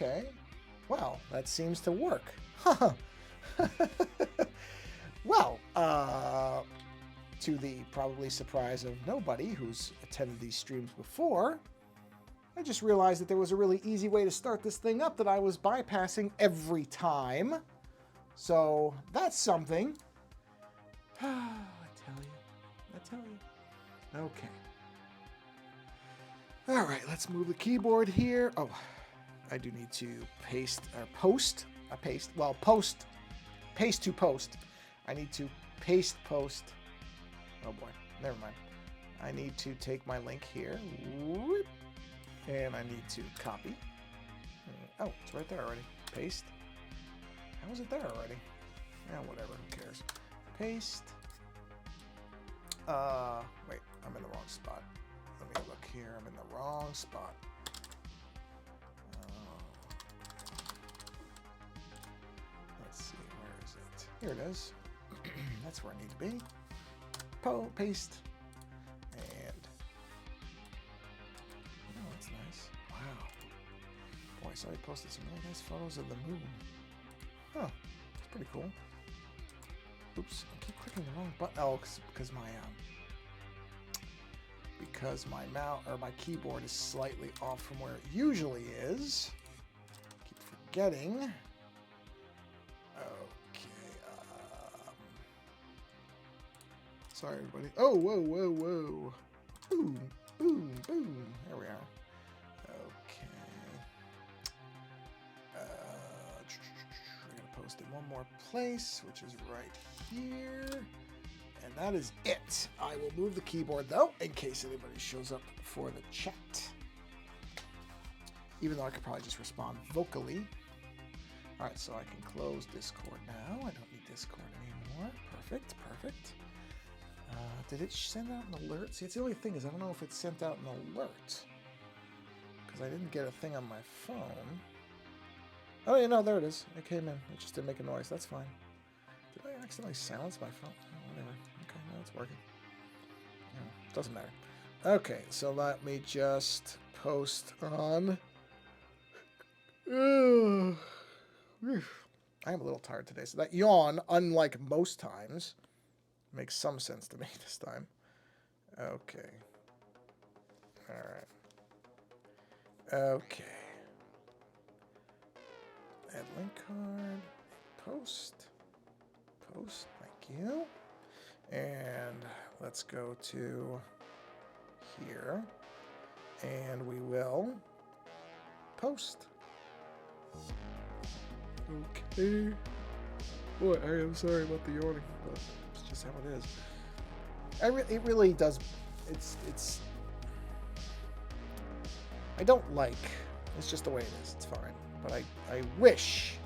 Okay. Well, that seems to work. Well, to the probably surprise of nobody who's attended these streams before, I just realized that there was a really easy way to start this thing up that I was bypassing every time. So that's something. I tell you. Okay. All right, let's move the keyboard here. Oh, I do need to paste to post. I need to paste post. Oh boy, never mind. I need to take my link here. Whoop, and I need to copy. Oh, it's right there already. Paste. How is it there already? Yeah, whatever, who cares. Paste. Wait, I'm in the wrong spot. Let me look here. I'm in the wrong spot. Let's see, where is it? Here it is. That's where I need to be. Paste. And oh, that's nice. Wow. Boy, I saw you posted some really nice photos of the moon. Huh. It's pretty cool. Oops, I keep clicking the wrong button. Oh, because my mouse or my keyboard is slightly off from where it usually is. Keep forgetting. Okay. Sorry, everybody. Oh, whoa, whoa, whoa. Boom, boom, boom. There we are. Okay. We're gonna post in one more place, which is right here. And that is it. I will move the keyboard, though, in case anybody shows up for the chat. Even though I could probably just respond vocally. All right, so I can close Discord now. I don't need Discord anymore. Perfect, perfect. Did it send out an alert? See, it's the only thing is I don't know if it sent out an alert. Because I didn't get a thing on my phone. Oh, yeah, no, there it is. It came in. It just didn't make a noise. That's fine. Did I accidentally silence my phone? Oh, whatever. Okay, now it's working. Yeah, doesn't matter. Okay, so let me just post on. I am a little tired today, so that yawn, unlike most times, makes some sense to me this time. Okay. All right. Okay. Add link card. Post. Post. Thank you. And let's go to here. And we will post. Okay. Boy, I am sorry about the yawning, but it's just how it is. It really does. It's. I don't like. It's just the way it is. It's fine. But I wish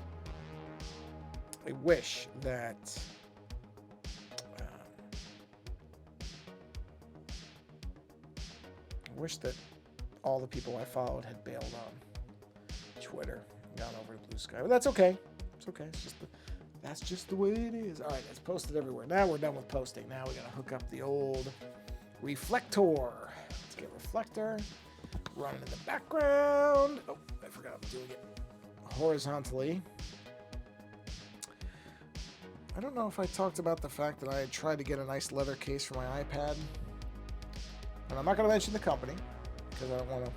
that. I wish that all the people I followed had bailed on Twitter and gone over to Blue Sky. But that's okay. It's okay. That's just the way it is. All right, it's posted everywhere. Now we're done with posting. Now we got to hook up the old reflector. Let's get reflector. Run in the background. Oh, I forgot I'm doing it horizontally. I don't know if I talked about the fact that I had tried to get a nice leather case for my iPad. And I'm not going to mention the company because I don't want to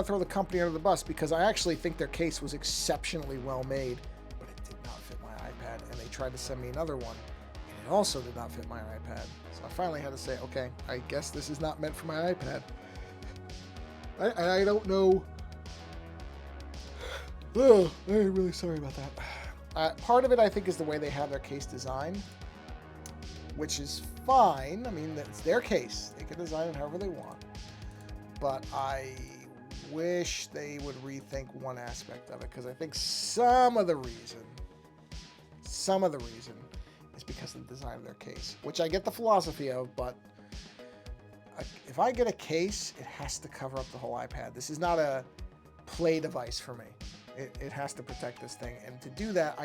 throw the company under the bus because I actually think their case was exceptionally well made, but it did not fit my iPad. And they tried to send me another one, and it also did not fit my iPad. So I finally had to say, okay, I guess this is not meant for my iPad. I don't know. Oh, I'm really sorry about that. Part of it, I think, is the way they have their case designed, which is fine. I mean, it's their case. They can design it however they want. But I wish they would rethink one aspect of it, because I think some of the reason is because of the design of their case, which I get the philosophy of, but if I get a case, it has to cover up the whole iPad. This is not a play device for me. It has to protect this thing. And to do that,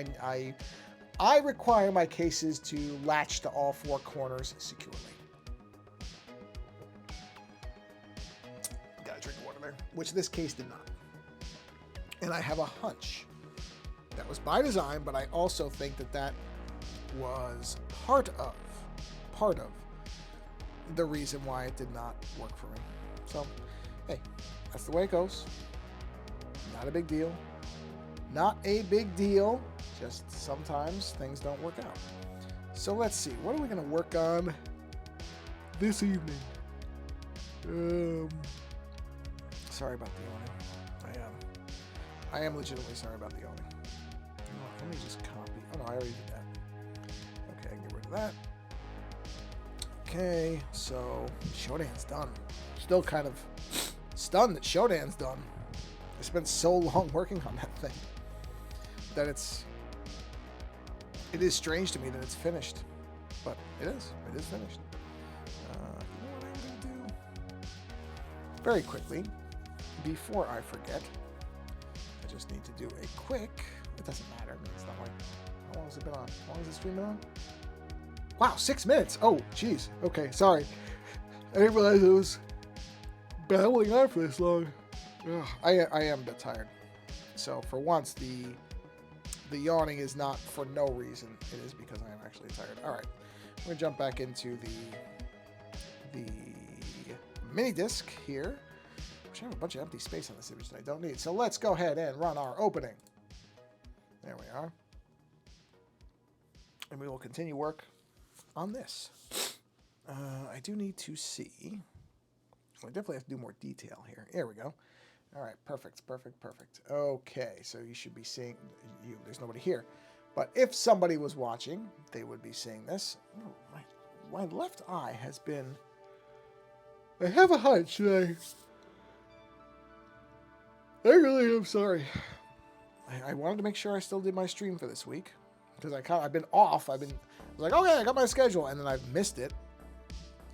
I require my cases to latch to all four corners securely. Gotta drink water there. Which this case did not. And I have a hunch that was by design, but I also think that that was part of the reason why it did not work for me. So, hey, that's the way it goes. Not a big deal. Not a big deal. Just sometimes things don't work out. So let's see. What are we going to work on this evening? Sorry about the yawning. I am legitimately sorry about the yawning. Let me just copy. Oh no, I already did that. Okay, I can get rid of that. Okay, so Shodan's done. Still kind of stunned that Shodan's done. I spent so long working on that thing that it is strange to me that it's finished, but it is finished. You know what I'm gonna do? Very quickly, before I forget, I just need to do a quick. It doesn't matter. I mean, it's not like how long has it been on? How long has the stream been on? Wow, 6 minutes. Oh, jeez. Okay, sorry. I didn't realize it was battling on for this long. Ugh, I am a bit tired. So for once, the yawning is not for no reason. It is because I am actually tired. All right, I'm gonna jump back into the mini disc here, which I have a bunch of empty space on this image that I don't need. So let's go ahead and run our opening. There we are, and we will continue work on this. I do need to see. I definitely have to do more detail here. Here we go. All right, perfect. Okay, so you should be seeing you. There's nobody here. But if somebody was watching, they would be seeing this. Oh, my left eye has been... I have a hunch that I really am sorry. I wanted to make sure I still did my stream for this week. Because I've been off. I was like, okay, I got my schedule. And then I've missed it.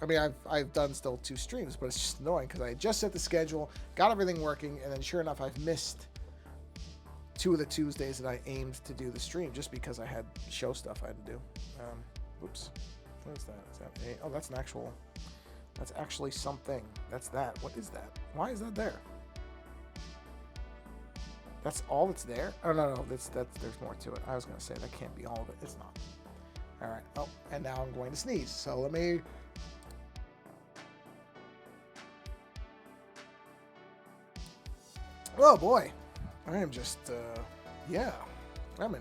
I mean, I've done still 2 streams, but it's just annoying because I just set the schedule, got everything working, and then sure enough, I've missed 2 of the Tuesdays that I aimed to do the stream just because I had show stuff I had to do. Oops. What is that? Is that a... Oh, that's an actual... That's actually something. That's that. What is that? Why is that there? That's all that's there? Oh, no. There's more to it. I was going to say that can't be all of it. It's not. All right. Oh, and now I'm going to sneeze. So let me... Oh boy, I am just, yeah, I'm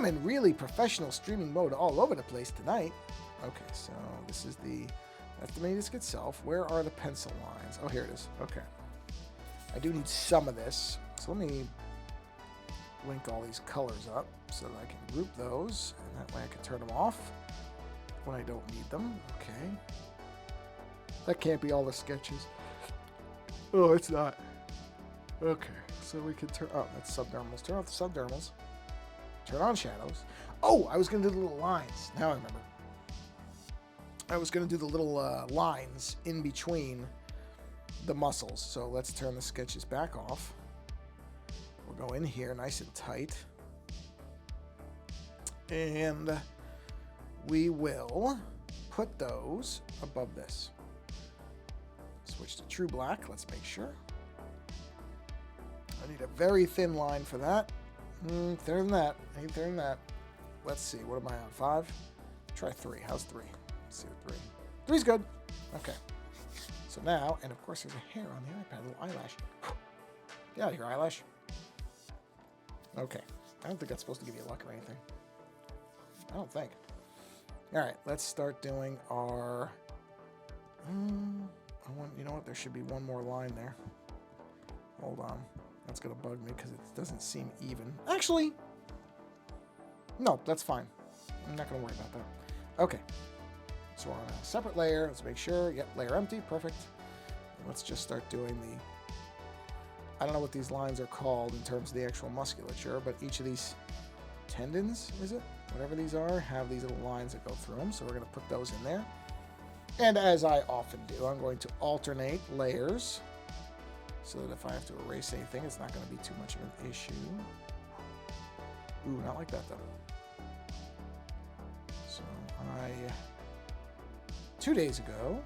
in really professional streaming mode all over the place tonight. Okay, so this is that's the mini disc itself. Where are the pencil lines? Oh, here it is. Okay, I do need some of this, so let me link all these colors up so that I can group those, and that way I can turn them off when I don't need them. Okay, that can't be all the sketches. Oh, it's not. Okay, so we can turn... Oh, that's subdermals. Turn off the subdermals. Turn on shadows. Oh, I was going to do the little lines. Now I remember. I was going to do the little lines in between the muscles. So let's turn the sketches back off. We'll go in here nice and tight. And we will put those above this. Switch to true black. Let's make sure. I need a very thin line for that. Thinner than that. Ain't thinner than that. Let's see. What am I on? 5? Try 3. How's 3? Let's see what 3. 3's good. Okay. So now, and of course there's a hair on the iPad. A little eyelash. Get out of here, eyelash. Okay. I don't think that's supposed to give you luck or anything. I don't think. Alright, let's start doing our... you know what? There should be one more line there. Hold on. That's going to bug me because it doesn't seem even. Actually, no, that's fine. I'm not going to worry about that. Okay. So we're on a separate layer. Let's make sure. Yep, layer empty. Perfect. And let's just start doing the... I don't know what these lines are called in terms of the actual musculature, but each of these tendons, is it? Whatever these are, have these little lines that go through them. So we're going to put those in there. And as I often do, I'm going to alternate layers, so that if I have to erase anything, it's not going to be too much of an issue. Ooh, not like that, though. So 2 days ago,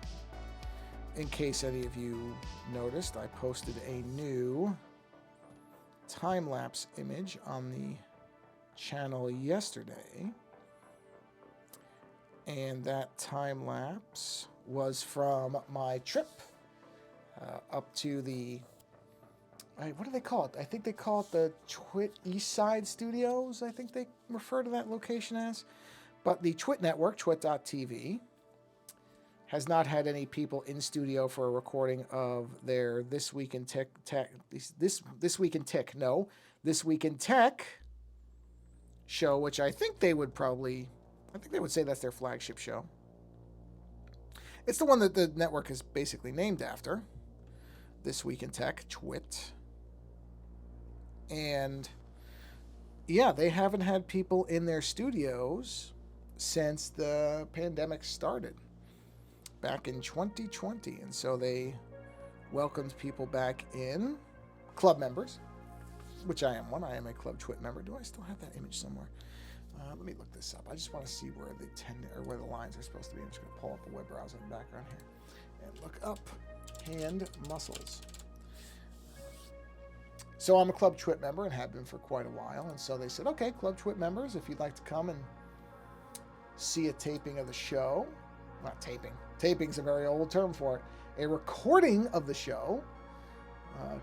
in case any of you noticed, I posted a new time-lapse image on the channel yesterday. And that time-lapse was from my trip up to the... what do they call it? I think they call it the East Side Studios, I think they refer to that location as. But the Twit network, twit.tv, has not had any people in studio for a recording of their This Week in Tech show, which I think they would say that's their flagship show. It's the one that the network is basically named after, This Week in Tech, Twit. And yeah, they haven't had people in their studios since the pandemic started back in 2020. And so they welcomed people back in, club members, which I am one. I am a Club Twit member. Do I still have that image somewhere? Let me look this up. I just want to see where where the lines are supposed to be. I'm just going to pull up a web browser in the background here and look up hand muscles. So I'm a Club Twit member and have been for quite a while. And so they said, okay, Club Twit members, if you'd like to come and see a taping of the show, not taping, taping's a very old term for it, a recording of the show,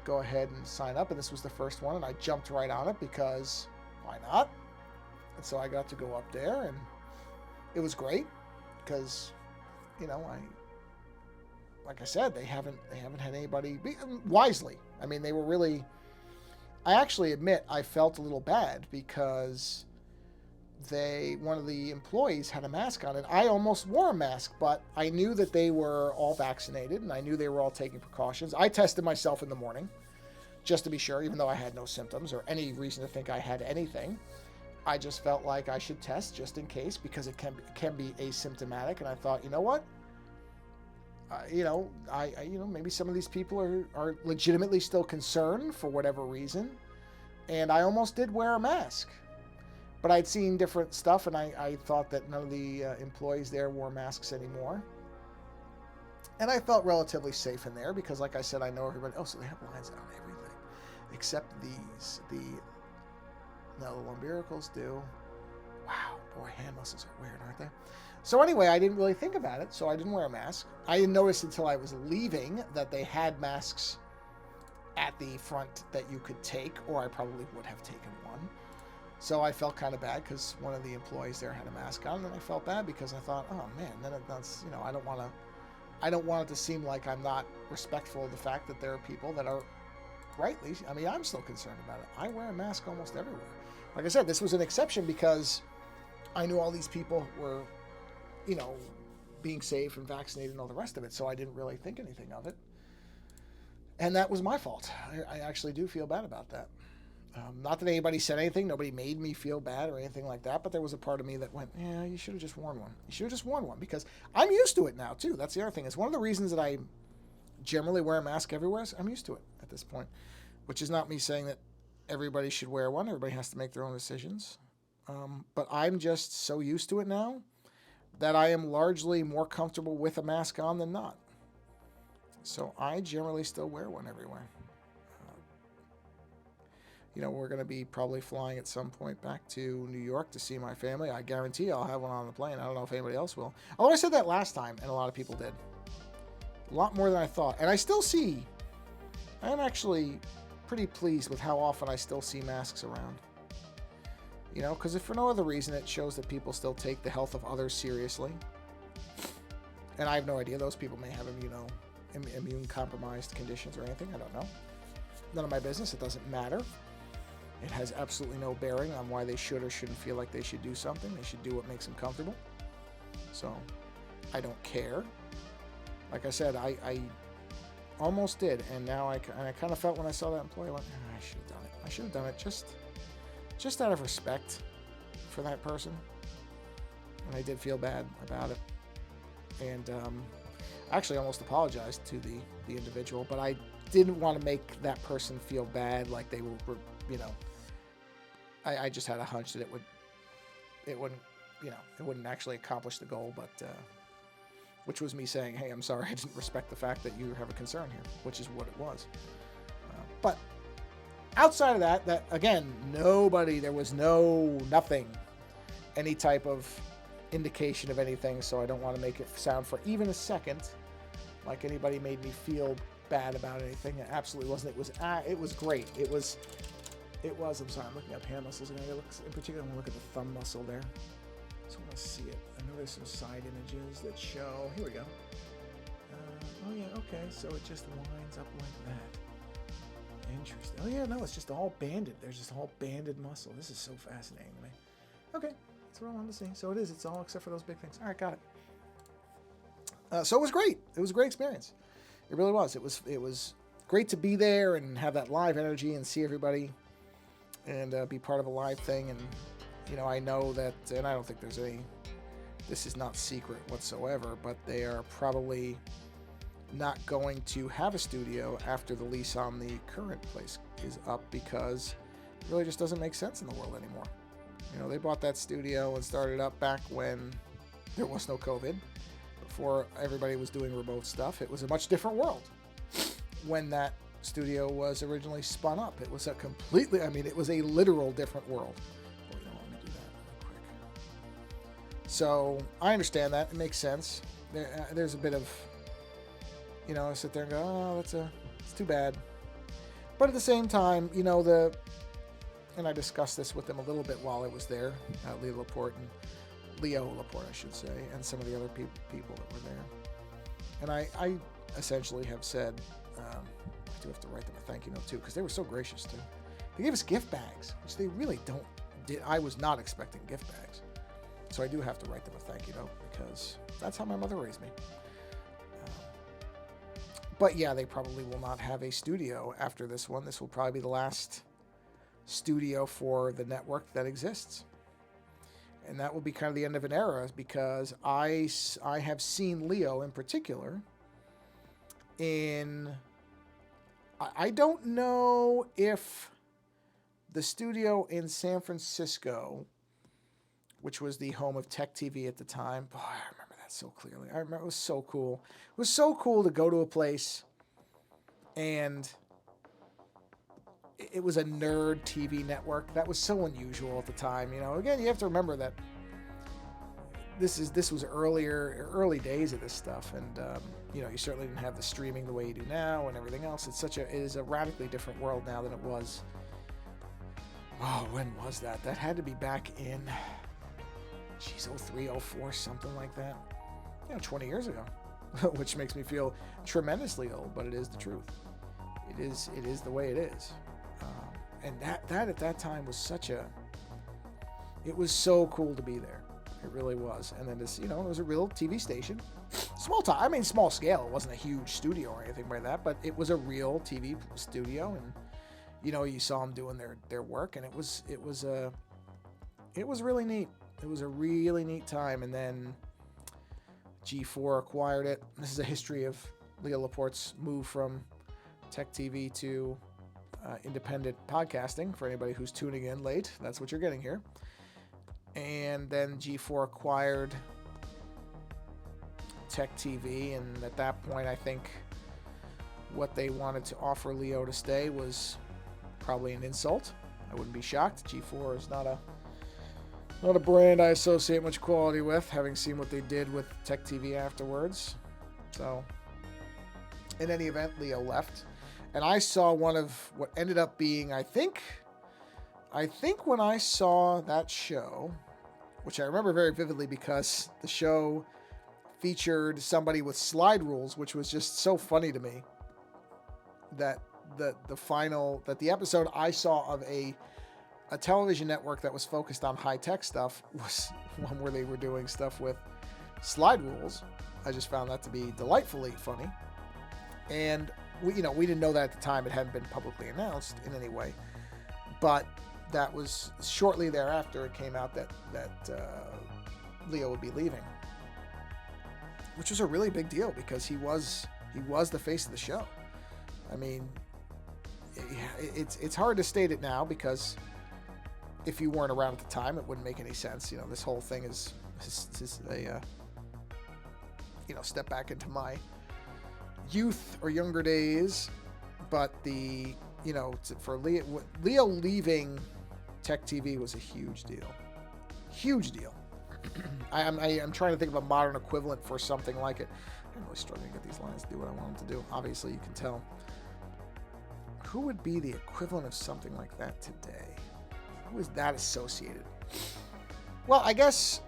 go ahead and sign up. And this was the first one, and I jumped right on it because why not? And so I got to go up there, and it was great because, you know, like I said, they haven't had anybody wisely. I mean, they were really. I actually admit I felt a little bad because one of the employees had a mask on, and I almost wore a mask, but I knew that they were all vaccinated, and I knew they were all taking precautions. I tested myself in the morning just to be sure, even though I had no symptoms or any reason to think I had anything. I just felt like I should test just in case because it can be asymptomatic, and I thought, you know what? Maybe some of these people are legitimately still concerned for whatever reason, and I almost did wear a mask. But I'd seen different stuff, and I thought that none of the employees there wore masks anymore. And I felt relatively safe in there because, like I said, I know everybody. Oh, so they have lines on everything except these. The lumbericals do. Wow, boy, hand muscles are weird, aren't they? So anyway, I didn't really think about it, so I didn't wear a mask. I didn't notice until I was leaving that they had masks at the front that you could take, or I probably would have taken one. So I felt kind of bad because one of the employees there had a mask on, and I felt bad because I thought, oh man, then that's, I don't want it to seem like I'm not respectful of the fact that there are people that are rightly. I mean, I'm still concerned about it. I wear a mask almost everywhere. Like I said, this was an exception because I knew all these people were, being safe and vaccinated and all the rest of it, so I didn't really think anything of it. And that was my fault. I actually do feel bad about that. Not that anybody said anything. Nobody made me feel bad or anything like that, but there was a part of me that went, yeah, you should have just worn one. You should have just worn one because I'm used to it now, too. That's the other thing. It's one of the reasons that I generally wear a mask everywhere. I'm used to it at this point, which is not me saying that everybody should wear one. Everybody has to make their own decisions. But I'm just so used to it now that I am largely more comfortable with a mask on than not. So I generally still wear one everywhere. We're going to be probably flying at some point back to New York to see my family. I guarantee I'll have one on the plane. I don't know if anybody else will. Although I said that last time, and a lot of people did. A lot more than I thought. And I am actually pretty pleased with how often I still see masks around. Because if for no other reason, it shows that people still take the health of others seriously. And I have no idea. Those people may have immune-compromised conditions or anything. I don't know. None of my business. It doesn't matter. It has absolutely no bearing on why they should or shouldn't feel like they should do something. They should do what makes them comfortable. So, I don't care. Like I said, I almost did, and now I kind of felt when I saw that employee, I went, I should have done it. I should have done it just out of respect for that person. And I did feel bad about it. And I actually almost apologized to the individual, but I didn't want to make that person feel bad, like they were, I just had a hunch that it wouldn't actually accomplish the goal, but which was me saying, hey, I'm sorry, I didn't respect the fact that you have a concern here, which is what it was. But outside of that again, there was nothing, any type of indication of anything. So I don't want to make it sound for even a second like anybody made me feel bad about anything. It absolutely wasn't. It was great. It was. I'm sorry, I'm looking up hand muscles again. In particular, I'm gonna look at the thumb muscle there. So I want to see it. I know there's some side images that show. Here we go. Oh yeah, okay. So it just winds up like that. Interesting. Oh yeah, no, it's just all banded. There's just all banded muscle. This is so fascinating to me. Okay, that's what I wanted to see. So it is. It's all except for those big things. All right, got it. So it was great. It was a great experience. It really was. It was great to be there and have that live energy and see everybody and be part of a live thing. And you know, I know that, and I don't think there's any. This is not secret whatsoever, but they are probably not going to have a studio after the lease on the current place is up, because it really just doesn't make sense in the world anymore. You know, they bought that studio and started up back when there was no COVID, before everybody was doing remote stuff. It was a much different world when that studio was originally spun up. It was a completely, I mean, it was a literal different world. Oh, you know, let me do that really quick. So I understand that. It makes sense. There's a bit of, you know, I sit there and go, oh, it's too bad. But at the same time, you know, and I discussed this with them a little bit while I was there, Leo Laporte, I should say, and some of the other people that were there. And I essentially have said, I do have to write them a thank you note too, because they were so gracious too. They gave us gift bags, which they really don't. I was not expecting gift bags. So I do have to write them a thank you note, because that's how my mother raised me. But yeah, they probably will not have a studio after this one. This will probably be the last studio for the network that exists. And that will be kind of the end of an era, because I have seen Leo in particular in... I don't know if the studio in San Francisco, which was the home of Tech TV at the time, boy, I remember that so clearly. I remember it was so cool. It was so cool to go to a place and it was a nerd TV network. That was so unusual at the time. You know, again, you have to remember that this was early days of this stuff, and you know, you certainly didn't have the streaming the way you do now and everything else. It is a radically different world now than it was. Oh, when was that? That had to be back in, 03, 04, something like that. You know, 20 years ago, which makes me feel tremendously old, but it is the truth. It is the way it is. And that at that time was it was so cool to be there. It really was. And then this, you know, it was a real TV station. Small scale. It wasn't a huge studio or anything like that, but it was a real TV studio. And, you know, you saw them doing their work, and it was really neat. It was a really neat time. And then G4 acquired it. This is a history of Leo Laporte's move from Tech TV to independent podcasting. For anybody who's tuning in late, that's what you're getting here. And then G4 acquired Tech TV, and at that point, I think what they wanted to offer Leo to stay was probably an insult. I wouldn't be shocked. G4 is not a brand I associate much quality with, having seen what they did with Tech TV afterwards. So, in any event, Leo left, and I saw one of what ended up being, I think when I saw that show, which I remember very vividly because the show featured somebody with slide rules, which was just so funny to me, that the episode I saw of a television network that was focused on high-tech stuff was one where they were doing stuff with slide rules. I just found that to be delightfully funny. And we didn't know that at the time. It hadn't been publicly announced in any way. But that was shortly thereafter it came out that Leo would be leaving, which was a really big deal because he was the face of the show. I mean, it's hard to state it now because if you weren't around at the time, it wouldn't make any sense. You know, this whole thing is a step back into my youth or younger days, but the you know, for Leo leaving Tech TV was a huge deal. Huge deal. I'm trying to think of a modern equivalent for something like it. I'm really struggling to get these lines to do what I want them to do. Obviously, you can tell. Who would be the equivalent of something like that today? Who is that associated? Well, I guess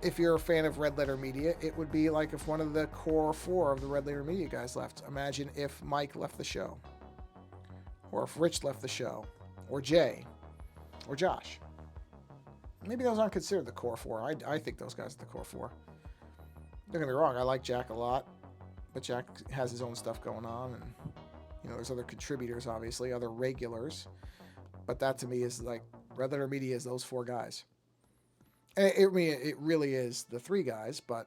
if you're a fan of Red Letter Media, it would be like if one of the core 4 of the Red Letter Media guys left. Imagine if Mike left the show, or if Rich left the show, or Jay, or Josh. Maybe those aren't considered the core 4. I think those guys are the core 4. Don't get me wrong, I like Jack a lot, but Jack has his own stuff going on, and you know, there's other contributors, obviously, other regulars, but that to me is like Red Letter Media is those 4 guys. And it really is the 3 guys, but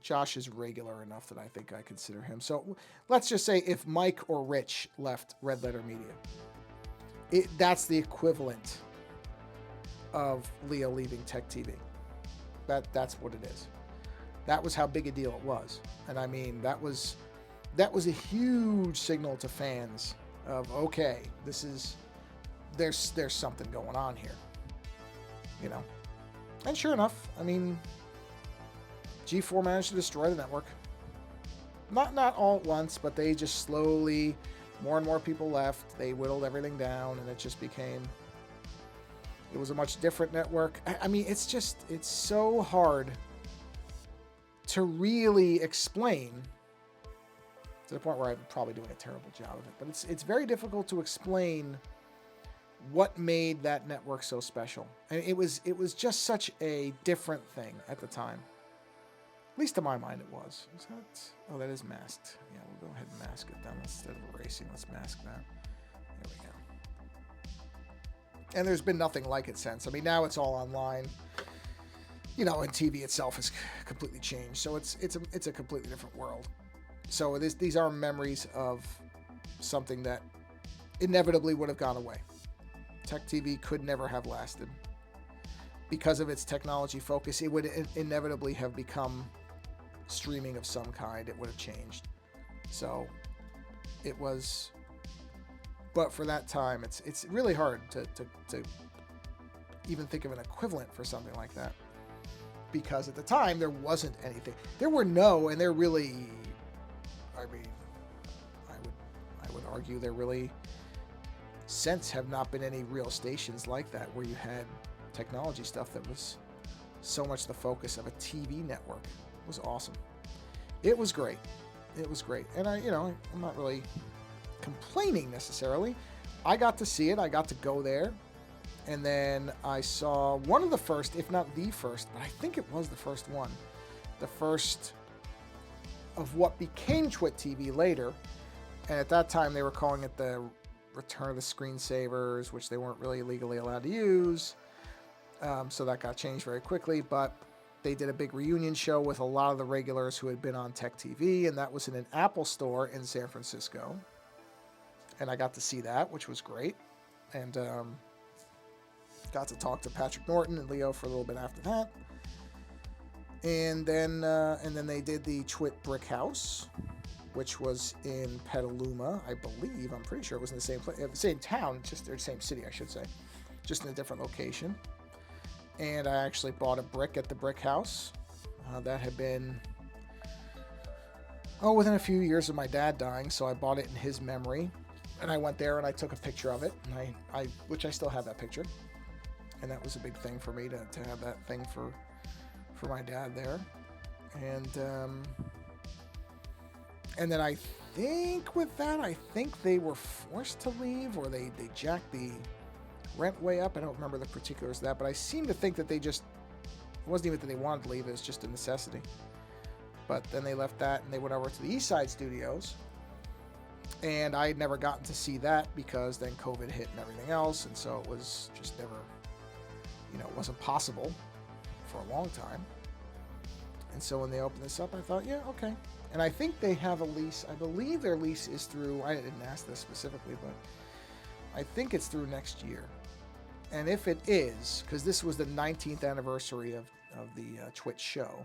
Josh is regular enough that I think I consider him. So let's just say if Mike or Rich left Red Letter Media, that's the equivalent of Leo leaving Tech TV. That's what it is. That was how big a deal it was. And I mean, that was a huge signal to fans of, okay, there's something going on here, you know. And sure enough, I mean, G4 managed to destroy the network. Not all at once, but they just slowly, more and more people left. They whittled everything down, and it just became, it was a much different network. I mean, it's so hard to really explain, to the point where I'm probably doing a terrible job of it, but it's very difficult to explain what made that network so special. And it was just such a different thing at the time. At least to my mind it was. Is that, oh, that is masked. Yeah, we'll go ahead and mask it then instead of erasing. Let's mask that. There we go. And there's been nothing like it since. I mean, now it's all online. You know, and TV itself has completely changed. So it's a completely different world. So these are memories of something that inevitably would have gone away. Tech TV could never have lasted. Because of its technology focus, it would inevitably have become streaming of some kind. It would have changed. So it was, but for that time, it's really hard to even think of an equivalent for something like that. Because at the time, there wasn't anything. There were and there really, I mean, I would argue there really, since have not been any real stations like that where you had technology stuff that was so much the focus of a TV network. It was awesome. It was great. It was great. And I'm not really complaining necessarily. I got to see it. I got to go there. And then I saw one of the first, if not the first, but I think it was the first one. The first of what became Twit TV later. And at that time, they were calling it the Return of the Screensavers, which they weren't really legally allowed to use. So that got changed very quickly. But they did a big reunion show with a lot of the regulars who had been on Tech TV. And that was in an Apple store in San Francisco. And I got to see that, which was great. And got to talk to Patrick Norton and Leo for a little bit after that. And then they did the Twit Brick House, which was in Petaluma, I believe. I'm pretty sure it was in the same place, the same town, just or same city, I should say, just in a different location. And I actually bought a brick at the Brick House. That had been within a few years of my dad dying, so I bought it in his memory. And I went there and I took a picture of it, and I which I still have that picture. And that was a big thing for me to have that thing for my dad there. And then I think with that, I think they were forced to leave, or they jacked the rent way up. I don't remember the particulars of that, but I seem to think that it wasn't even that they wanted to leave, it was just a necessity. But then they left that and they went over to the East Side Studios. And I had never gotten to see that because then COVID hit and everything else. And so it was just never, it wasn't possible for a long time. And so when they opened this up, I thought, yeah, okay. And I think they have a lease. I believe their lease is through, I didn't ask this specifically, but I think it's through next year. And if it is, because this was the 19th anniversary of the Twitch show,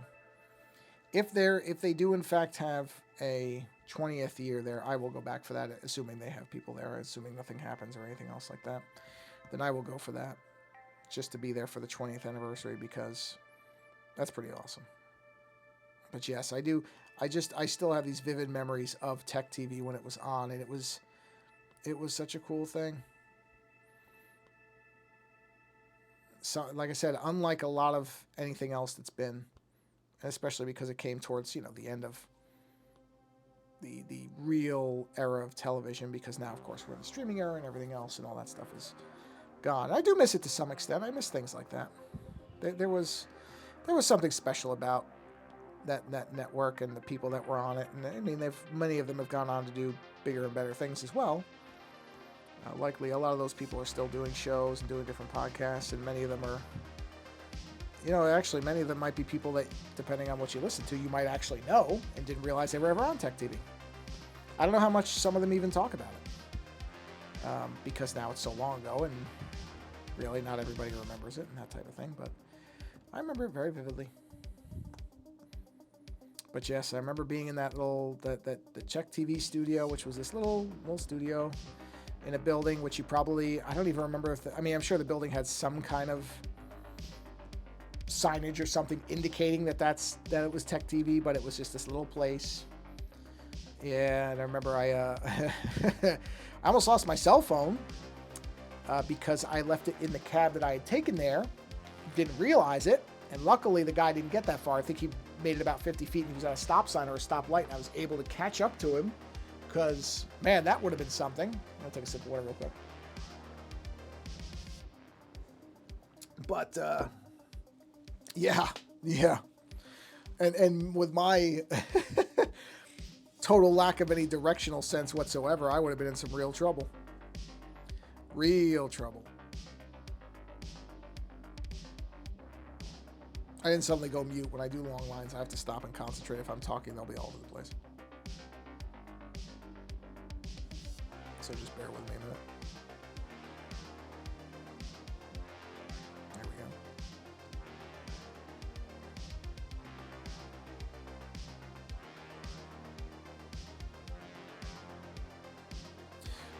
if they do in fact have a 20th year there, I will go back for that, assuming they have people there, assuming nothing happens or anything else like that. Then I will go for that, just to be there for the 20th anniversary, because that's pretty awesome. But yes, I do. I still have these vivid memories of Tech TV when it was on, and it was such a cool thing. So, like I said, unlike a lot of anything else that's been, especially because it came towards, the end of the real era of television, because now, of course, we're in the streaming era and everything else, and all that stuff is gone. I do miss it to some extent. I miss things like that. There was something special about that network and the people that were on it, and I mean, many of them have gone on to do bigger and better things as well. Likely, a lot of those people are still doing shows and doing different podcasts, and many of them are, actually, many of them might be people that, depending on what you listen to, you might actually know and didn't realize they were ever on Tech TV. I don't know how much some of them even talk about it, because now it's so long ago, and really not everybody remembers it and that type of thing, but I remember it very vividly. But yes, I remember being in that the Czech TV studio, which was this little studio in a building, which you probably, I don't even remember I'm sure the building had some kind of signage or something indicating that it was Tech TV, but it was just this little place. Yeah, and I remember I almost lost my cell phone because I left it in the cab that I had taken there, didn't realize it, and luckily the guy didn't get that far. I think he made it about 50 feet, and he was at a stop sign or a stop light, and I was able to catch up to him, because, man, that would have been something. I'm going to take a sip of water real quick. But, yeah. And with my total lack of any directional sense whatsoever, I would have been in some real trouble. Real trouble. I didn't suddenly go mute. When I do long lines, I have to stop and concentrate. If I'm talking, they'll be all over the place. So just bear with me a minute. There we go.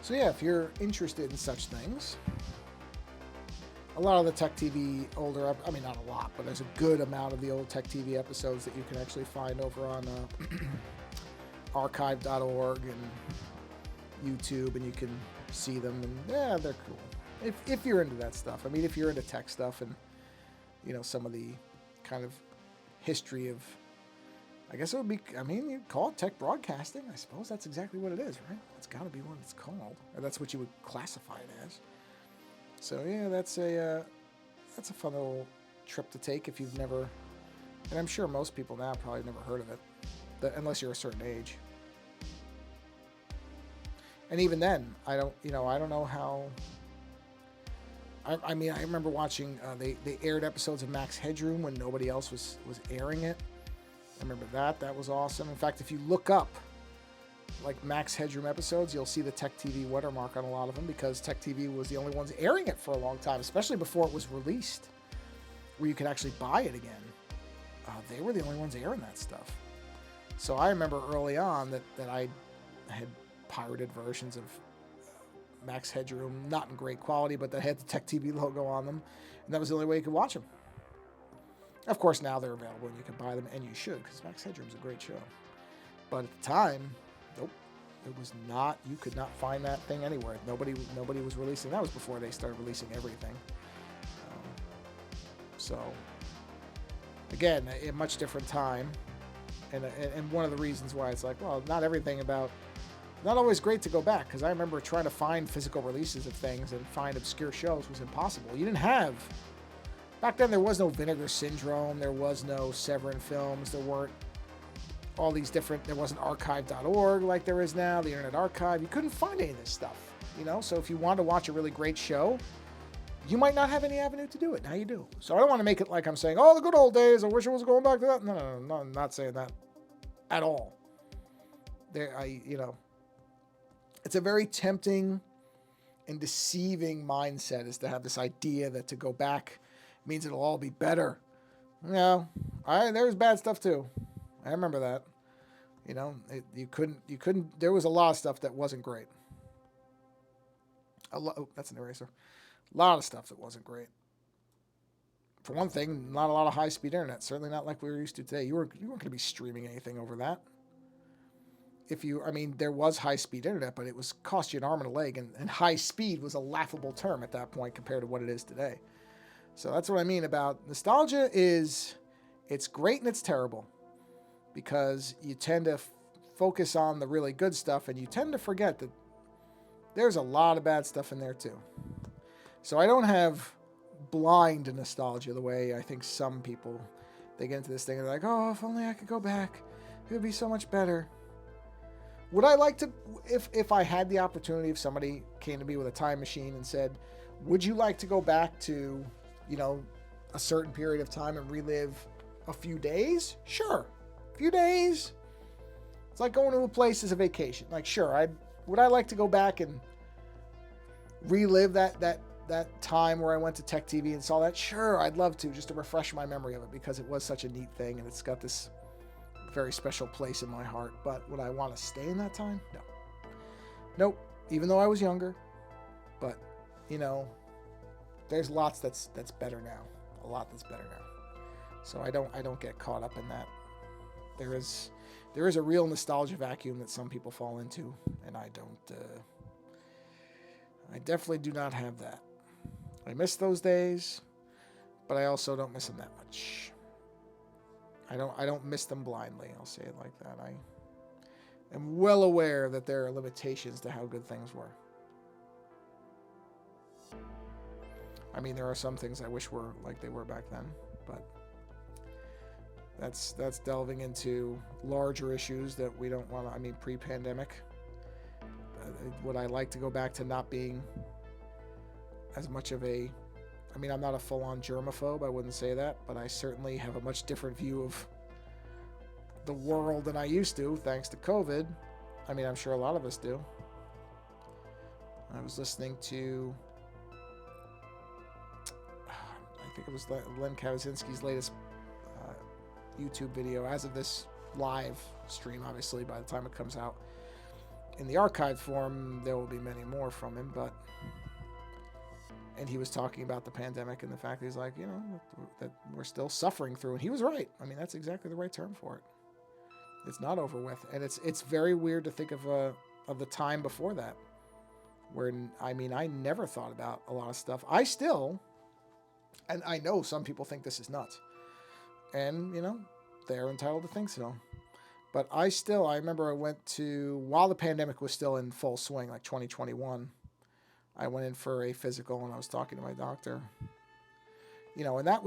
So yeah, if you're interested in such things, a lot of the Tech TV older, not a lot, but there's a good amount of the old Tech TV episodes that you can actually find over on archive.org and YouTube, and you can see them, and yeah, they're cool. If you're into that stuff. If you're into tech stuff and, some of the kind of history of, I guess it would be, you'd call it tech broadcasting. I suppose that's exactly what it is, right? It's got to be what it's called, or that's what you would classify it as. So yeah, that's a fun little trip to take if you've never, and I'm sure most people now probably never heard of it, unless you're a certain age. And even then, I don't know how. I remember watching. They aired episodes of Max Headroom when nobody else was airing it. I remember that. That was awesome. In fact, if you look up like Max Headroom episodes, you'll see the Tech TV watermark on a lot of them, because Tech TV was the only ones airing it for a long time, especially before it was released, where you could actually buy it again. They were the only ones airing that stuff. So I remember early on that I had pirated versions of Max Headroom, not in great quality, but that had the Tech TV logo on them, and that was the only way you could watch them. Of course, now they're available and you can buy them, and you should, because Max Headroom's a great show. But at the time, nope, it was not. You could not find that thing anywhere. Nobody was releasing. That was before they started releasing everything. So, again, a much different time, and one of the reasons why it's like, well, not always great to go back, because I remember trying to find physical releases of things and find obscure shows was impossible. You didn't have. Back then, there was no Vinegar Syndrome. There was no Severin Films. There weren't all these different. There wasn't archive.org like there is now, the Internet Archive. You couldn't find any of this stuff, So if you wanted to watch a really great show, you might not have any avenue to do it. Now you do. So I don't want to make it like I'm saying, oh, the good old days. I wish I was going back to that. No, I'm not saying that at all. It's a very tempting and deceiving mindset, is to have this idea that to go back means it'll all be better. No, there's bad stuff too. I remember that. You know, you couldn't. There was a lot of stuff that wasn't great. Oh, that's an eraser. A lot of stuff that wasn't great. For one thing, not a lot of high-speed internet. Certainly not like we were used to today. You weren't going to be streaming anything over that. I mean, there was high-speed internet, but it was cost you an arm and a leg, and high speed was a laughable term at that point compared to what it is today. So that's what I mean about nostalgia. It's great and it's terrible, because you tend to focus on the really good stuff, and you tend to forget that there's a lot of bad stuff in there too. So I don't have blind nostalgia the way I think some people, they get into this thing and they're like, oh, if only I could go back, it would be so much better. Would I like to, if I had the opportunity, if somebody came to me with a time machine and said, would you like to go back to, you know, a certain period of time and relive a few days? Sure. A few days. It's like going to a place as a vacation. Like, sure, would I like to go back and relive that time where I went to Tech TV and saw that? Sure, I'd love to, just to refresh my memory of it, because it was such a neat thing and it's got this very special place in my heart. But would I want to stay in that time? No. Nope. Even though I was younger. But, you know, there's lots that's better now. A lot that's better now. So I don't get caught up in that. There is a real nostalgia vacuum that some people fall into, and I don't. I definitely do not have that. I miss those days, but I also don't miss them that much. I don't miss them blindly. I'll say it like that. I am well aware that there are limitations to how good things were. I mean, there are some things I wish were like they were back then, but that's delving into larger issues that we don't want to. I mean, pre-pandemic, would I like to go back to not being as much of a, I mean, I'm not a full-on germaphobe, I wouldn't say that, but I certainly have a much different view of the world than I used to, thanks to COVID. I mean, I'm sure a lot of us do. I was listening to, I think it was Len Kaczynski's latest YouTube video. As of this live stream, obviously, by the time it comes out in the archived form, there will be many more from him, and he was talking about the pandemic and the fact that he's like, you know, that we're still suffering through, and he was right. I mean, that's exactly the right term for it. It's not over with, and it's very weird to think of the time before that, where, I mean, I never thought about a lot of stuff. And I know some people think this is nuts, and, you know, they're entitled to think so. But I remember I went to, while the pandemic was still in full swing, like 2021, I went in for a physical and I was talking to my doctor. You know, and that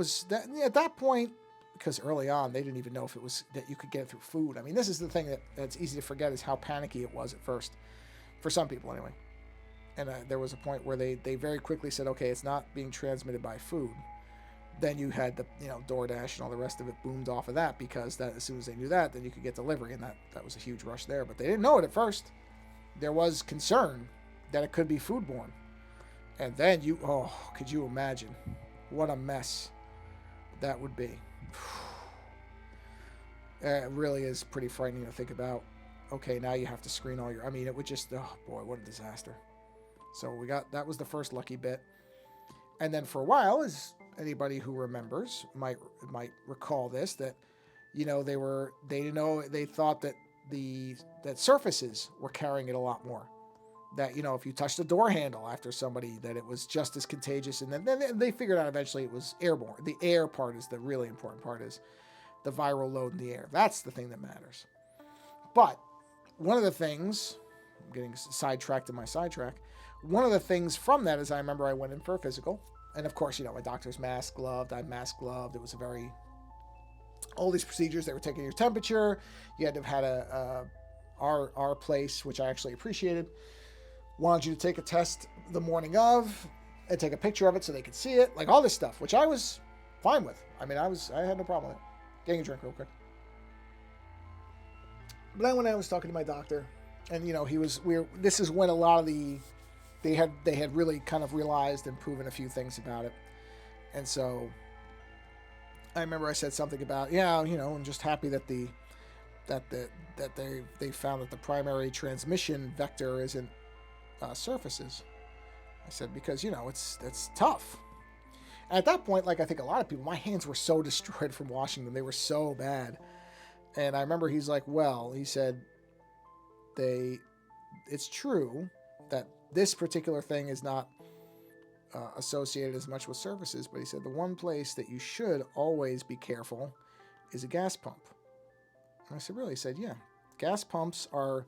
at that point, because early on, they didn't even know if it was that you could get it through food. I mean, this is the thing that's easy to forget, is how panicky it was at first, for some people anyway. And there was a point where they very quickly said, okay, it's not being transmitted by food. Then you had the, you know, DoorDash and all the rest of it boomed off of that, because that, as soon as they knew that, then you could get delivery, and that was a huge rush there. But they didn't know it at first. There was concern that it could be foodborne. And then could you imagine what a mess that would be? It really is pretty frightening to think about. Okay, now you have to screen all your, I mean, it would just, oh boy, what a disaster. So that was the first lucky bit. And then for a while, as anybody who remembers might recall this, that, you know, they thought that surfaces were carrying it a lot more. That, you know, if you touched a door handle after somebody, that it was just as contagious. And then they figured out eventually it was airborne. The air part is the really important part, is the viral load in the air. That's the thing that matters. But one of the things, I'm getting sidetracked in my sidetrack, one of the things from that is I remember I went in for a physical. And of course, you know, my doctor's mask gloved. I'm mask gloved. It was all these procedures. They were taking your temperature. You had to have had our place, which I actually appreciated, wanted you to take a test the morning of and take a picture of it so they could see it. Like all this stuff, which I was fine with. I mean, I had no problem with it. Getting a drink real quick. But then when I was talking to my doctor, and, you know, this is when a lot of they had really kind of realized and proven a few things about it. And so I remember I said something about, yeah, you know, I'm just happy that the that they found that the primary transmission vector isn't surfaces. I said, because, you know, it's tough. And at that point, like I think a lot of people, my hands were so destroyed from washing them. They were so bad. And I remember he's like, well, he said, it's true that this particular thing is not associated as much with surfaces, but he said the one place that you should always be careful is a gas pump. And I said, really? He said, yeah. Gas pumps are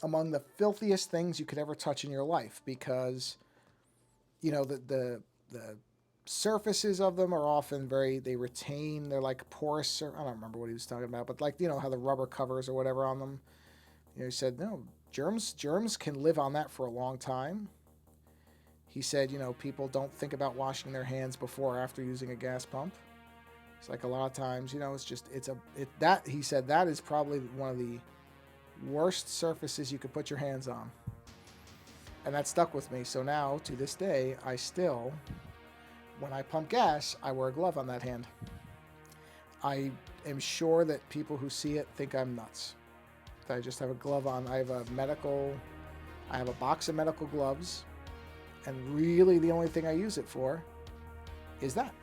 among the filthiest things you could ever touch in your life because, you know, the surfaces of them are often they retain, they're like porous, or I don't remember what he was talking about, but like, you know, how the rubber covers or whatever on them. You know, he said, no, germs can live on that for a long time. He said, you know, people don't think about washing their hands before or after using a gas pump. It's like a lot of times, you know, it's just, he said that is probably one of the worst surfaces you could put your hands on. And that stuck with me. So now, to this day, I still, when I pump gas, I wear a glove on that hand. I am sure that people who see it think I'm nuts. That I just have a glove on. I have a box of medical gloves. And really the only thing I use it for is that.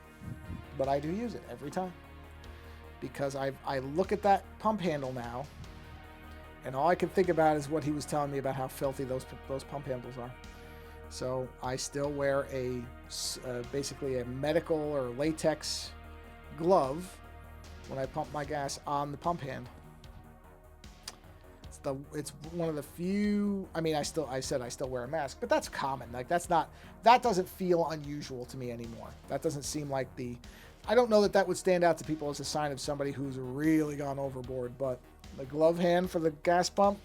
But I do use it every time. Because I look at that pump handle now, and all I can think about is what he was telling me about how filthy those pump handles are. So I still wear basically a medical or latex glove when I pump my gas on the pump hand. It's one of the few. I mean, I still wear a mask, but that's common. Like that doesn't feel unusual to me anymore. That doesn't seem like I don't know that would stand out to people as a sign of somebody who's really gone overboard. But the glove hand for the gas pump,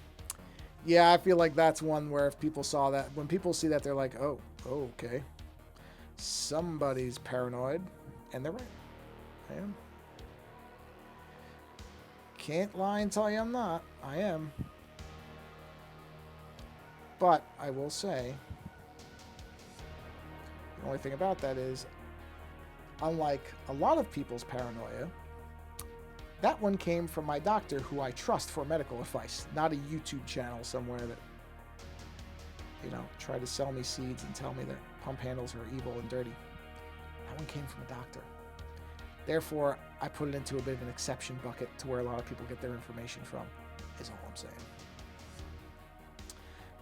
yeah, I feel like that's one where if people saw that, when people see that, they're like, oh, okay, somebody's paranoid, and they're right. I am. Can't lie and tell you I'm not. I am. But I will say, the only thing about that is, unlike a lot of people's paranoia, that one came from my doctor who I trust for medical advice, not a YouTube channel somewhere that, you know, tried to sell me seeds and tell me that pump handles are evil and dirty. That one came from a doctor. Therefore, I put it into a bit of an exception bucket to where a lot of people get their information from, is all I'm saying.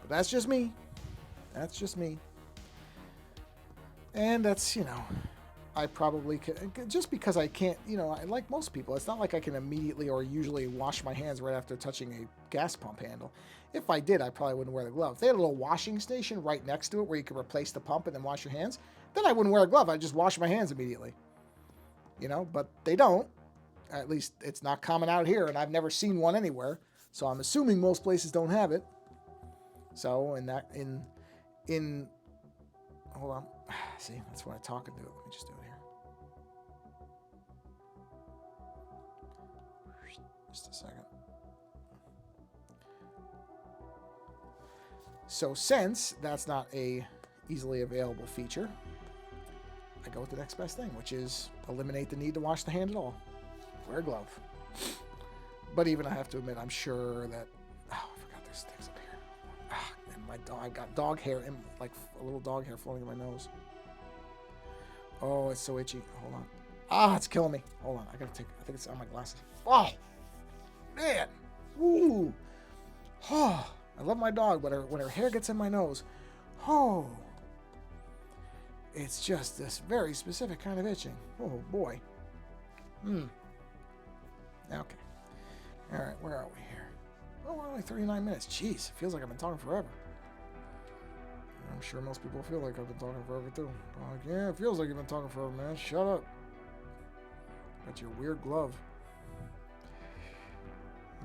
But that's just me. That's just me. And that's, you know, I probably could, just because I can't, you know, like most people, it's not like I can immediately or usually wash my hands right after touching a gas pump handle. If I did, I probably wouldn't wear the glove. If they had a little washing station right next to it where you could replace the pump and then wash your hands, then I wouldn't wear a glove. I'd just wash my hands immediately. You know, but they don't. At least it's not common out here, and I've never seen one anywhere. So I'm assuming most places don't have it. So in hold on. See, that's what I talk and do it. Let me just do it here. Just a second. So since that's not a easily available feature, I go with the next best thing, which is eliminate the need to wash the hand at all. Wear a glove. But even I have to admit, I'm sure that, I forgot there's things up here. And my dog, I've got dog hair, like a little dog hair floating in my nose. Oh, it's so itchy. Hold on. It's killing me. Hold on. I think it's on my glasses. Oh, man. Ooh. Oh, I love my dog, but when her hair gets in my nose, oh, it's just this very specific kind of itching. Oh, boy. Okay. All right, where are we here? Oh, we're only 39 minutes. Jeez, it feels like I've been talking forever. I'm sure most people feel like I've been talking forever, too. Like, yeah, it feels like you've been talking forever, man. Shut up. That's your weird glove.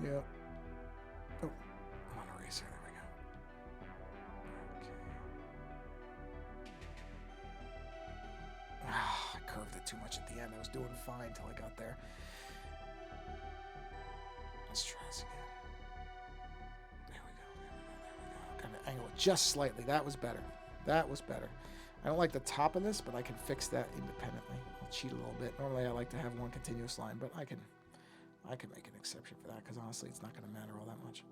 Yeah. Oh, I'm on a eraser. There we go. Okay. I curved it too much at the end. I was doing fine until I got there. Let's try this again. There we go. Kind of angle it just slightly. That was better. I don't like the top of this, but I can fix that independently. I'll cheat a little bit. Normally I like to have one continuous line, but I can I can make an exception for that because honestly, it's not going to matter all that much.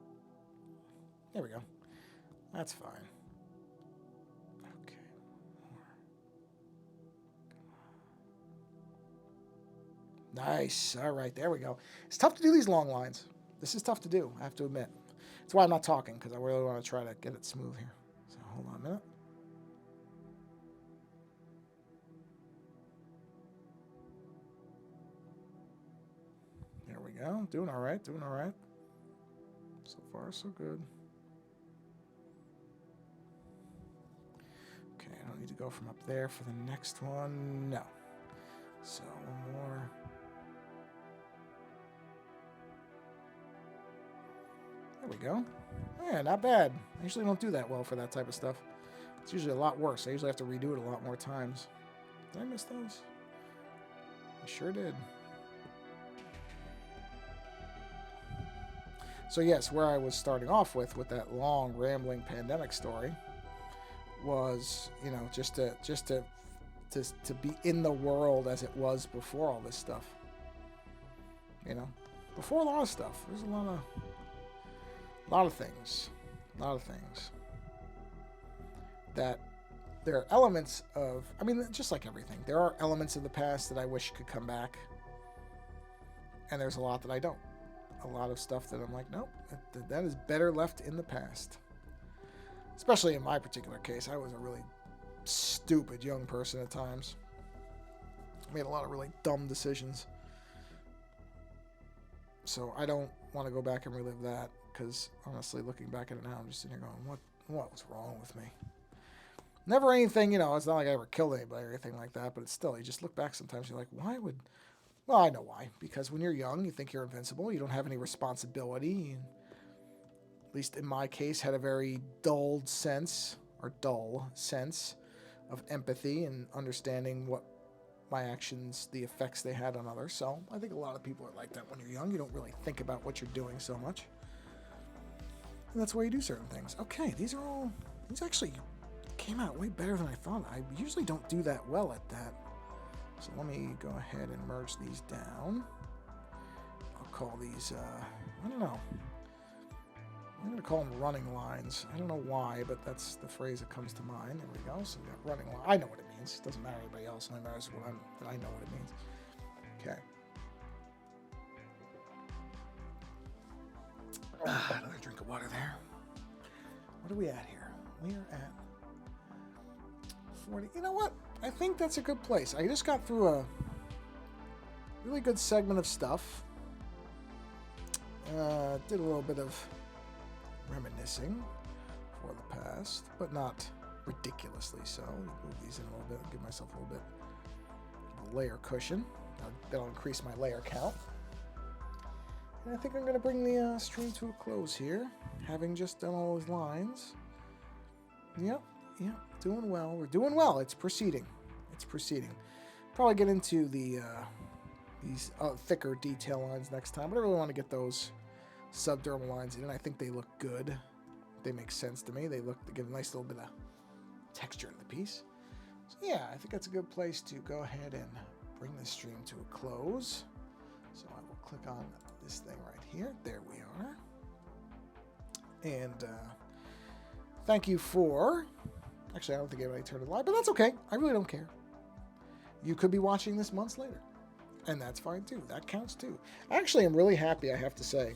There we go. That's fine. Okay. Nice. All right, there we go. It's tough to do these long lines. This is tough to do, I have to admit. That's why I'm not talking, because I really want to try to get it smooth here. So hold on a minute. There we go. Doing all right, doing all right. So far, so good. Okay, I don't need to go from up there for the next one. No. So one more. There we go. Yeah, not bad. I usually don't do that well for that type of stuff. It's usually a lot worse. I usually have to redo it a lot more times. Did I miss those? I sure did. So yes, where I was starting off with that long rambling pandemic story was, you know, just to be in the world as it was before all this stuff. You know, before a lot of stuff. There's a lot of things that there are elements of, I mean, just like everything, there are elements of the past that I wish could come back, and there's a lot that I don't. A lot of stuff that I'm like, nope, that is better left in the past. Especially in my particular case, I was a really stupid young person at times. I made a lot of really dumb decisions. So I don't want to go back and relive that, because honestly, looking back at it now, I'm just sitting here going, what was wrong with me? Never anything, you know, it's not like I ever killed anybody or anything like that, but it's still, you just look back sometimes, you're like, well, I know why. Because when you're young, you think you're invincible. You don't have any responsibility. At least in my case, had a very dull sense of empathy and understanding what my actions, the effects they had on others. So I think a lot of people are like that when you're young. You don't really think about what you're doing so much. And that's why you do certain things. Okay, these actually came out way better than I thought. I usually don't do that well at that. So let me go ahead and merge these down. I'll call these, I don't know. I'm going to call them running lines. I don't know why, but that's the phrase that comes to mind. There we go. So we got running line. I know what it means. It doesn't matter to anybody else. It only matters that I know what it means. Okay. Another drink of water there. What are we at here? We are at 40. You know what? I think that's a good place. I just got through a really good segment of stuff. Did a little bit of reminiscing for the past, but not ridiculously so. Move these in a little bit and give myself a little bit of a layer cushion. That'll increase my layer count. And I think I'm going to bring the stream to a close here, having just done all those lines. Yep, doing well. We're doing well. It's proceeding. Probably get into these thicker detail lines next time, but I really want to get those subdermal lines in. I think they look good. They make sense to me. They give a nice little bit of texture to the piece. So yeah, I think that's a good place to go ahead and bring this stream to a close. So I will click on this thing right here. There we are. And thank you for... Actually, I don't think anybody turned it live, but that's okay. I really don't care. You could be watching this months later, and that's fine too. That counts too. Actually, I'm really happy, I have to say,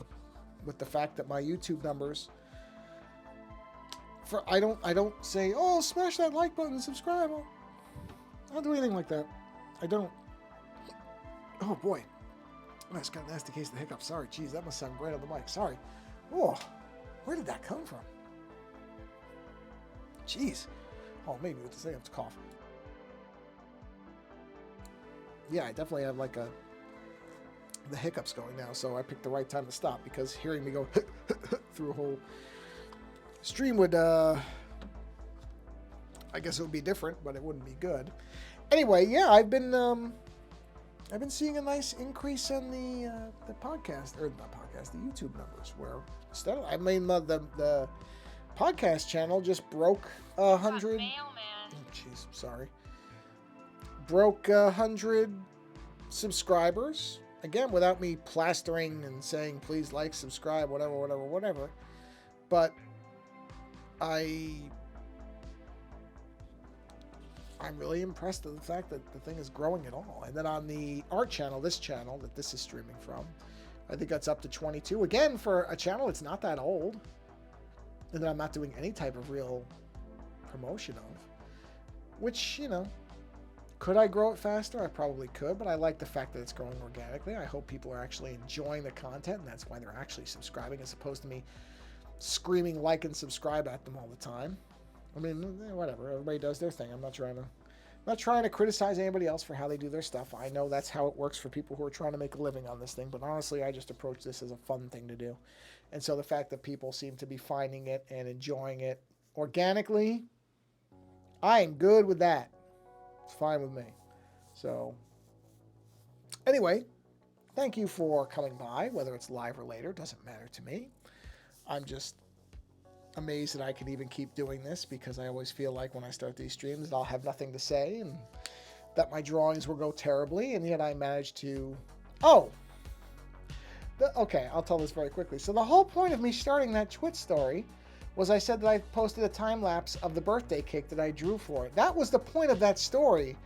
with the fact that my YouTube numbers... I don't say, oh, smash that like button, subscribe. I don't do anything like that. I don't. Oh boy, I just got a nasty case of the hiccups. Sorry, geez, that must sound great on the mic. Sorry. Oh, where did that come from? Jeez. Oh, maybe with this thing, I have to cough. Yeah, I definitely have like the hiccups going now, so I picked the right time to stop, because hearing me go through a whole stream would, I guess it would be different, but it wouldn't be good. Anyway, yeah, I've been seeing a nice increase in the podcast, or not podcast, the YouTube numbers. Where instead of, I mean, the podcast channel just broke 100. Oh, jeez, sorry. Broke 100 subscribers, again, without me plastering and saying, please like, subscribe, whatever. But I'm really impressed with the fact that the thing is growing at all. And then on the art channel, this channel that this is streaming from, I think that's up to 22. Again, for a channel it's not that old. And that I'm not doing any type of real promotion of. Which, you know, could I grow it faster? I probably could, but I like the fact that it's growing organically. I hope people are actually enjoying the content, and that's why they're actually subscribing, as opposed to me screaming like and subscribe at them all the time. I mean, whatever. Everybody does their thing. I'm not trying to criticize anybody else for how they do their stuff. I know that's how it works for people who are trying to make a living on this thing, but honestly, I just approach this as a fun thing to do. And so the fact that people seem to be finding it and enjoying it organically, I am good with that. It's fine with me. So, anyway, thank you for coming by, whether it's live or later, doesn't matter to me. I'm just amazed that I can even keep doing this, because I always feel like when I start these streams I'll have nothing to say and that my drawings will go terribly, and yet I managed to... Okay, I'll tell this very quickly. So the whole point of me starting that Twitch story was I said that I posted a time-lapse of the birthday cake that I drew for it. That was the point of that story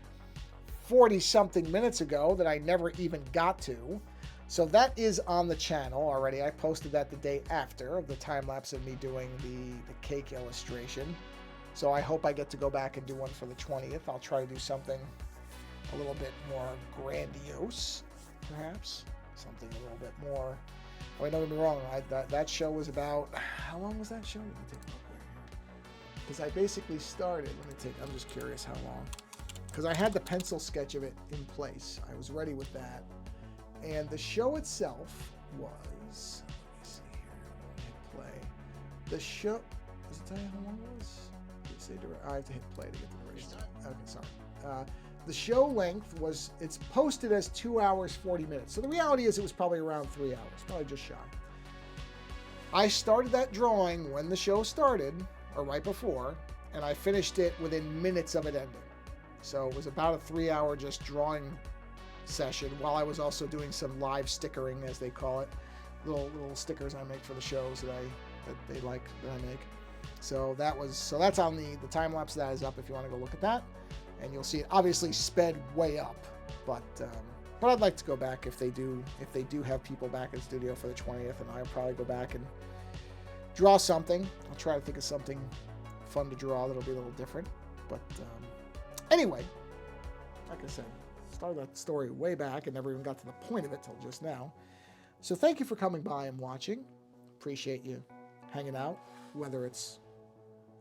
40-something minutes ago that I never even got to. So that is on the channel already. I posted that the day after of the time-lapse of me doing the cake illustration. So I hope I get to go back and do one for the 20th. I'll try to do something a little bit more grandiose, perhaps. Something a little bit more... I mean, don't get me wrong, that show was about... How long was that show? Let me take a look right here. Because I basically started... I'm just curious how long. Because I had the pencil sketch of it in place. I was ready with that. And the show itself was... Let me see here. Hit play. The show... Does it tell you how long it was? I have to hit play to get the duration. Okay, sorry. The show length was... It's posted as 2 hours, 40 minutes. So the reality is it was probably around 3 hours. Probably just shy. I started that drawing when the show started, or right before, and I finished it within minutes of it ending. So it was about a 3-hour just drawing session, while I was also doing some live stickering, as they call it, little stickers I make for the shows that they like that I make. So that's on the time lapse. That is up if you want to go look at that, and you'll see it obviously sped way up. But I'd like to go back if they do have people back in studio for the 20th, and I'll probably go back and draw something. I'll try to think of something fun to draw that'll be a little different. But anyway, like I said, started that story way back and never even got to the point of it till just now. So thank you for coming by and watching. Appreciate you hanging out, whether it's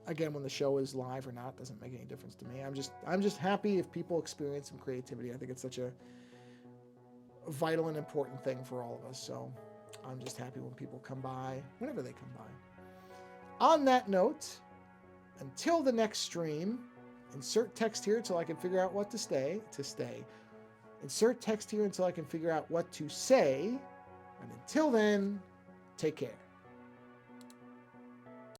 again when the show is live or not, doesn't make any difference to me. I'm just happy if people experience some creativity. I think it's such a vital and important thing for all of us. So I'm just happy when people come by, whenever they come by. On that note, until the next stream, insert text here until I can figure out what to stay. Insert text here until I can figure out what to say. And until then, take care.